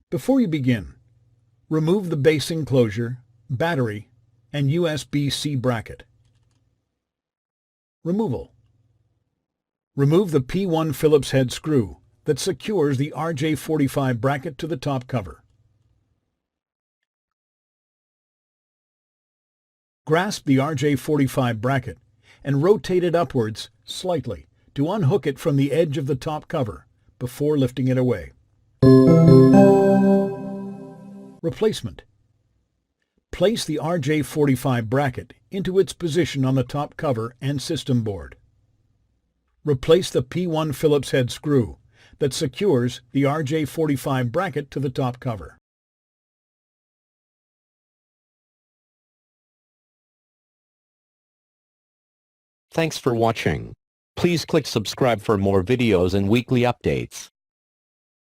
Before you begin, remove the base enclosure, battery, and USB-C bracket. Removal. Remove the P1 Phillips head screw that secures the RJ-45 bracket to the top cover. Grasp the RJ-45 bracket and rotate it upwards slightly to unhook it from the edge of the top cover before lifting it away. Replacement. Place the RJ-45 bracket into its position on the top cover and system board. Replace the P1 Phillips head screw that secures the RJ-45 bracket to the top cover. Thanks for watching. Please click subscribe for more videos and weekly updates.